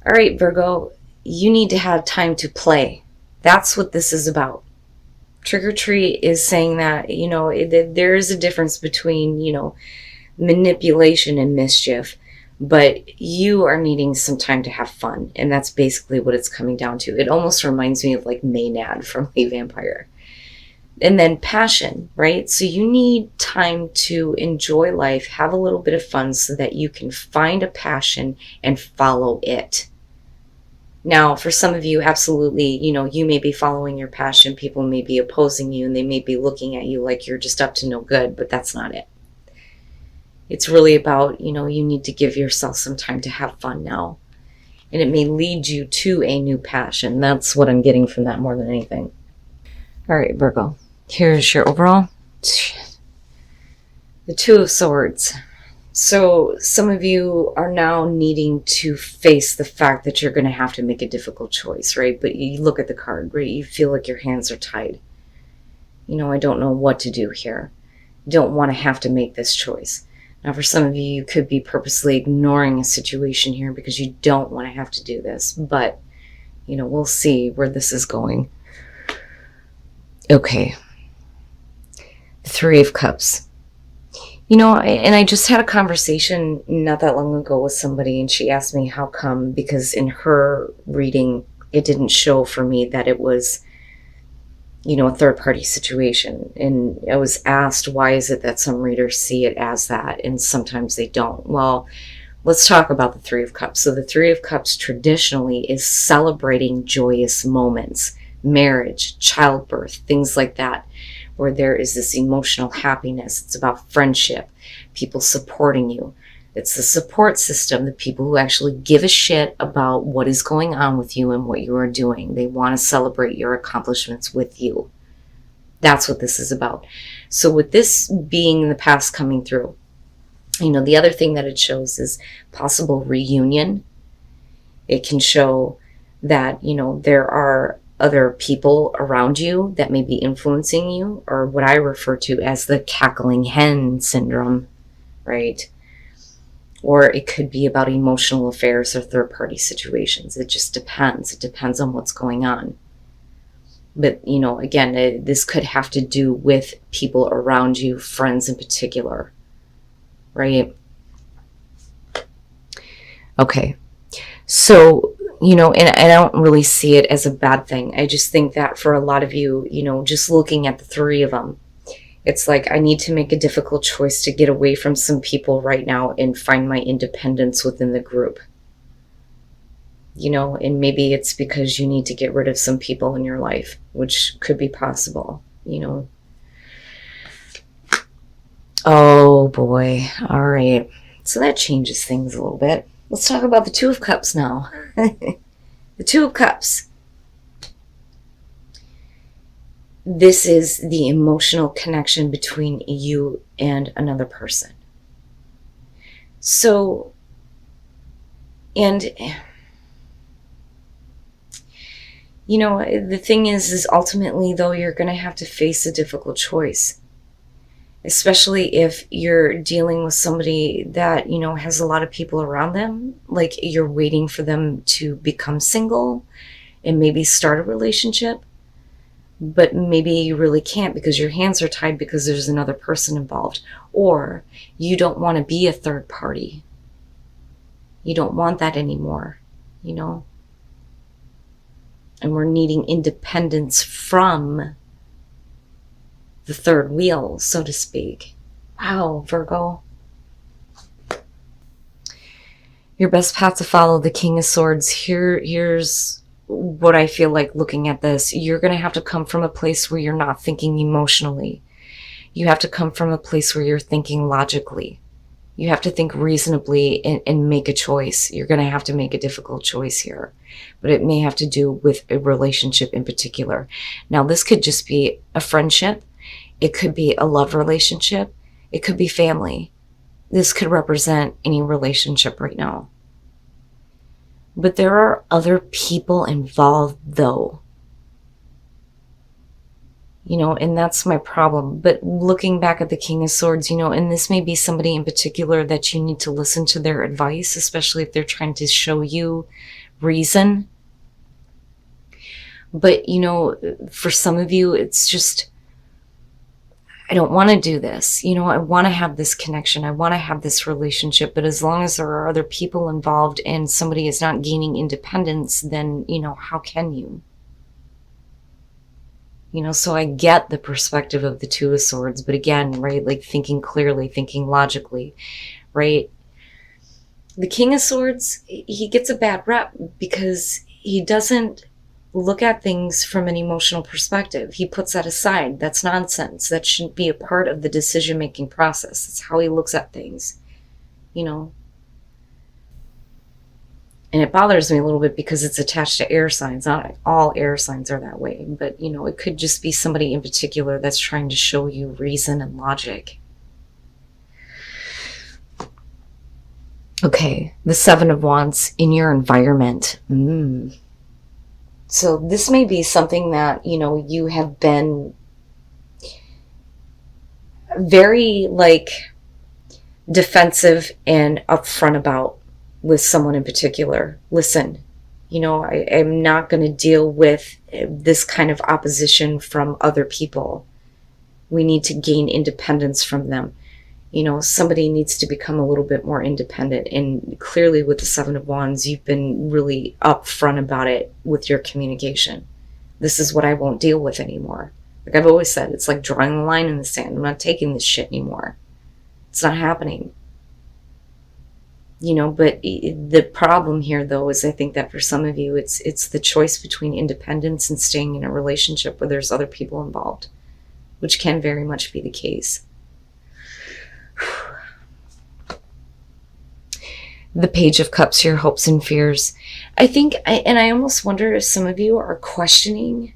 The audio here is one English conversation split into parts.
All right, Virgo, you need to have time to play. That's what this is about. Trick or treat is saying that, there is a difference between, manipulation and mischief, but you are needing some time to have fun. And that's basically what it's coming down to. It almost reminds me of like Maynard from A Vampire. And then passion, right? So you need time to enjoy life, have a little bit of fun so that you can find a passion and follow it. Now, for some of you, absolutely, you may be following your passion. People may be opposing you and they may be looking at you like you're just up to no good, but that's not it. It's really about, you need to give yourself some time to have fun now. And it may lead you to a new passion. That's what I'm getting from that more than anything. All right, Virgo, here's your overall. The Two of Swords. So some of you are now needing to face the fact that you're going to have to make a difficult choice, right? But you look at the card, right? You feel like your hands are tied. I don't know what to do here. Don't want to have to make this choice. Now, for some of you, you could be purposely ignoring a situation here because you don't want to have to do this. But, we'll see where this is going. Okay. The Three of Cups. And I just had a conversation not that long ago with somebody, and she asked me how come, because in her reading, it didn't show for me that it was, a third-party situation. And I was asked, why is it that some readers see it as that, and sometimes they don't? Well, let's talk about the Three of Cups. So the Three of Cups traditionally is celebrating joyous moments, marriage, childbirth, things like that, where there is this emotional happiness. It's about friendship, people supporting you. It's the support system, the people who actually give a shit about what is going on with you and what you are doing. They want to celebrate your accomplishments with you. That's what this is about. So with this being in the past coming through, the other thing that it shows is possible reunion. It can show that, there are other people around you that may be influencing you, or what I refer to as the cackling hen syndrome, right? Or it could be about emotional affairs or third-party situations. It just depends. It depends on what's going on. But, again, this could have to do with people around you, friends in particular, right? Okay. So, and I don't really see it as a bad thing. I just think that for a lot of you, just looking at the three of them, it's like I need to make a difficult choice to get away from some people right now and find my independence within the group. And maybe it's because you need to get rid of some people in your life, which could be possible, Oh boy. All right. So that changes things a little bit. Let's talk about the Two of Cups now. The Two of Cups. This is the emotional connection between you and another person. So, and, the thing is ultimately, though, you're going to have to face a difficult choice. Especially if you're dealing with somebody that, has a lot of people around them, like you're waiting for them to become single and maybe start a relationship, but maybe you really can't because your hands are tied because there's another person involved, or you don't want to be a third party. You don't want that anymore, and we're needing independence from the third wheel, so to speak. Wow, Virgo. Your best path to follow, the King of Swords. Here's what I feel like looking at this. You're going to have to come from a place where you're not thinking emotionally. You have to come from a place where you're thinking logically. You have to think reasonably and make a choice. You're going to have to make a difficult choice here, but it may have to do with a relationship in particular. Now, this could just be a friendship. It could be a love relationship. It could be family. This could represent any relationship right now. But there are other people involved, though. And that's my problem. But looking back at the King of Swords, and this may be somebody in particular that you need to listen to their advice, especially if they're trying to show you reason. But, for some of you, it's just, I don't want to do this. I want to have this connection. I want to have this relationship. But as long as there are other people involved and somebody is not gaining independence, then, how can you? So I get the perspective of the Two of Swords. But again, right, like thinking clearly, thinking logically, right? The King of Swords, he gets a bad rep because he doesn't look at things from an emotional perspective. He puts that aside. That's nonsense. That shouldn't be a part of the decision-making process. That's how he looks at things, And it bothers me a little bit because it's attached to air signs. Not all air signs are that way, but, it could just be somebody in particular that's trying to show you reason and logic. Okay, the Seven of Wands in your environment. So this may be something that, you have been very, defensive and upfront about with someone in particular. Listen, I'm not going to deal with this kind of opposition from other people. We need to gain independence from them. Somebody needs to become a little bit more independent. And clearly with the Seven of Wands, you've been really upfront about it with your communication. This is what I won't deal with anymore. Like I've always said, it's like drawing a line in the sand. I'm not taking this shit anymore. It's not happening. But the problem here, though, is I think that for some of you, it's the choice between independence and staying in a relationship where there's other people involved, which can very much be the case. The Page of Cups, your hopes and fears. I think, and I almost wonder if some of you are questioning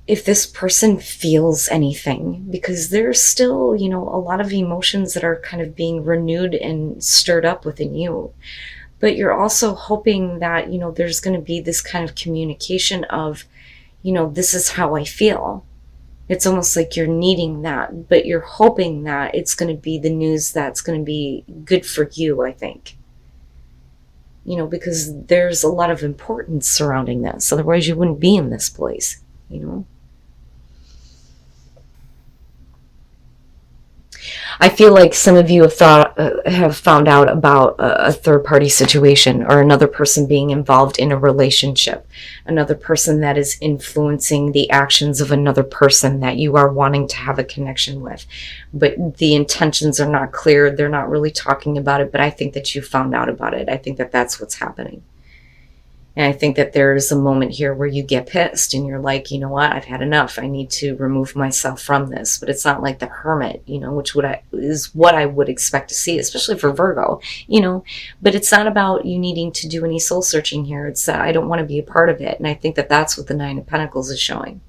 if this person feels anything, because there's still, a lot of emotions that are kind of being renewed and stirred up within you. But you're also hoping that, there's going to be this kind of communication of, this is how I feel. It's almost like you're needing that, but you're hoping that it's going to be the news that's going to be good for you, I think. Because there's a lot of importance surrounding this. Otherwise, you wouldn't be in this place, I feel like some of you have found out about a third-party situation or another person being involved in a relationship, another person that is influencing the actions of another person that you are wanting to have a connection with. But the intentions are not clear. They're not really talking about it, but I think that you found out about it. I think that that's what's happening. And I think that there's a moment here where you get pissed and you're like, you know what, I've had enough. I need to remove myself from this. But it's not like the Hermit, which is what I would expect to see, especially for Virgo, But it's not about you needing to do any soul searching here. It's that I don't want to be a part of it. And I think that that's what the Nine of Pentacles is showing.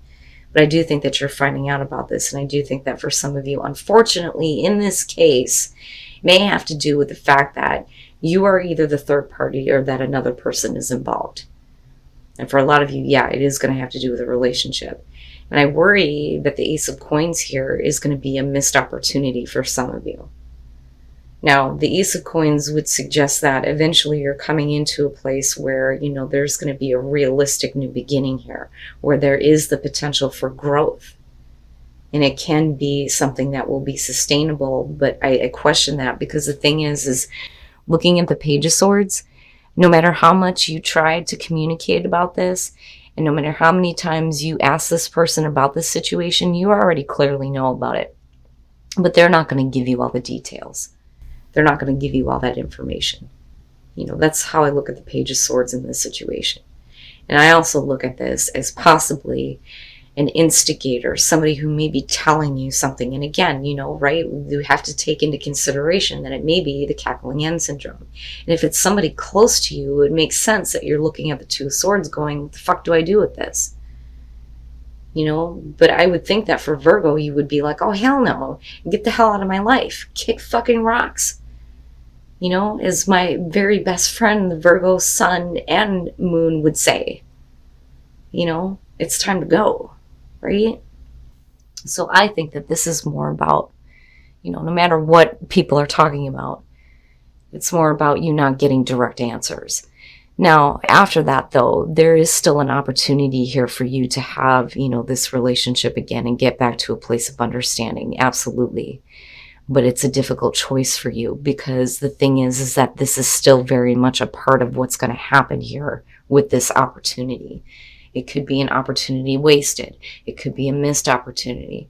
But I do think that you're finding out about this. And I do think that for some of you, unfortunately, in this case, may have to do with the fact that you are either the third party or that another person is involved. And for a lot of you, yeah, it is going to have to do with a relationship. And I worry that the Ace of Coins here is going to be a missed opportunity for some of you. Now, the Ace of Coins would suggest that eventually you're coming into a place where, there's going to be a realistic new beginning here, where there is the potential for growth. And it can be something that will be sustainable, but I question that, because the thing is looking at the Page of Swords, no matter how much you tried to communicate about this, and no matter how many times you ask this person about this situation, you already clearly know about it. But they're not going to give you all the details. They're not going to give you all that information. That's how I look at the Page of Swords in this situation. And I also look at this as possibly an instigator, somebody who may be telling you something. And again, right, you have to take into consideration that it may be the cackling hen syndrome. And if it's somebody close to you, it makes sense that you're looking at the Two of Swords going, what the fuck do I do with this? But I would think that for Virgo, you would be like, oh, hell no, get the hell out of my life. Kick fucking rocks. As my very best friend, the Virgo sun and moon would say, it's time to go. Right? So I think that this is more about, no matter what people are talking about, it's more about you not getting direct answers. Now, after that, though, there is still an opportunity here for you to have, this relationship again and get back to a place of understanding. Absolutely. But it's a difficult choice for you, because the thing is that this is still very much a part of what's going to happen here with this opportunity. It could be an opportunity wasted. It could be a missed opportunity.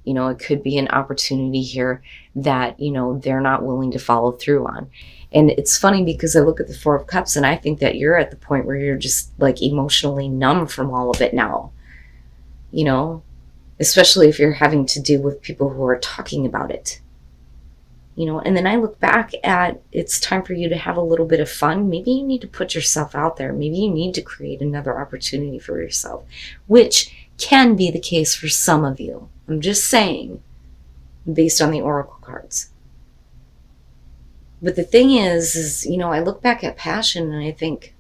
It could be an opportunity here that, they're not willing to follow through on. And it's funny because I look at the Four of Cups and I think that you're at the point where you're just like emotionally numb from all of it now, especially if you're having to deal with people who are talking about it. And then I look back at, it's time for you to have a little bit of fun. Maybe you need to put yourself out there. Maybe you need to create another opportunity for yourself, which can be the case for some of you. I'm just saying, based on the oracle cards. But the thing is, I look back at passion and I think,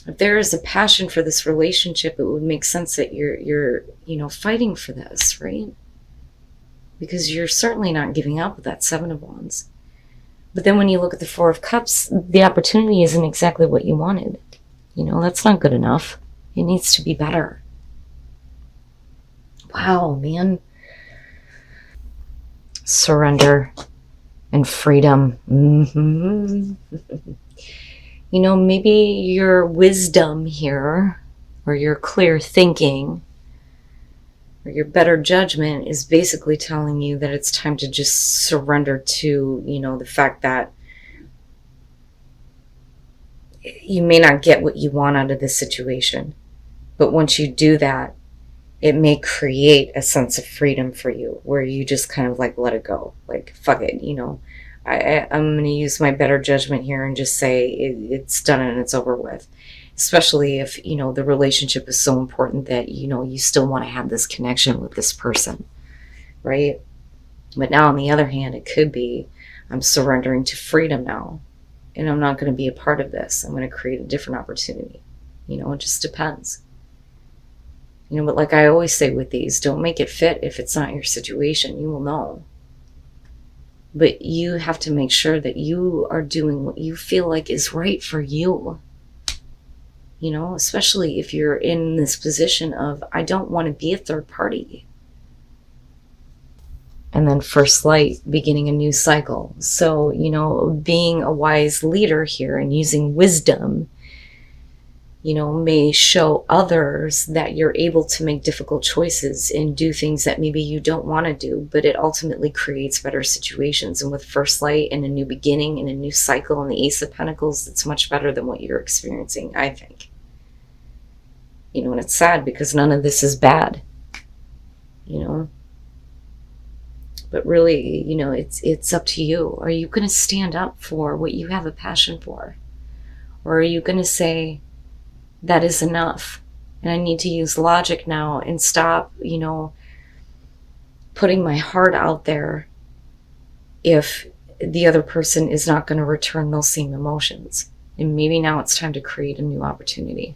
if there is a passion for this relationship, it would make sense that you're fighting for this, right? Because you're certainly not giving up with that Seven of Wands. But then when you look at the Four of Cups, the opportunity isn't exactly what you wanted. That's not good enough. It needs to be better. Wow, man. Surrender and freedom. Maybe your wisdom here, or your clear thinking, or your better judgment is basically telling you that it's time to just surrender to, the fact that you may not get what you want out of this situation. But once you do that, it may create a sense of freedom for you, where you just kind of like let it go. Like, fuck it, I'm going to use my better judgment here and just say it's done and it's over with. Especially if, the relationship is so important that, you still want to have this connection with this person, right? But now on the other hand, it could be, I'm surrendering to freedom now, and I'm not going to be a part of this. I'm going to create a different opportunity. It just depends. But like I always say with these, don't make it fit if it's not your situation. You will know. But you have to make sure that you are doing what you feel like is right for you. Especially if you're in this position of, I don't want to be a third party. And then first light, beginning a new cycle. So, being a wise leader here and using wisdom, may show others that you're able to make difficult choices and do things that maybe you don't want to do, but it ultimately creates better situations. And with first light and a new beginning and a new cycle and the Ace of Pentacles, it's much better than what you're experiencing, I think. And it's sad because none of this is bad, but really, it's up to you. Are you going to stand up for what you have a passion for? Or are you going to say, that is enough, and I need to use logic now and stop, putting my heart out there if the other person is not going to return those same emotions? And maybe now it's time to create a new opportunity.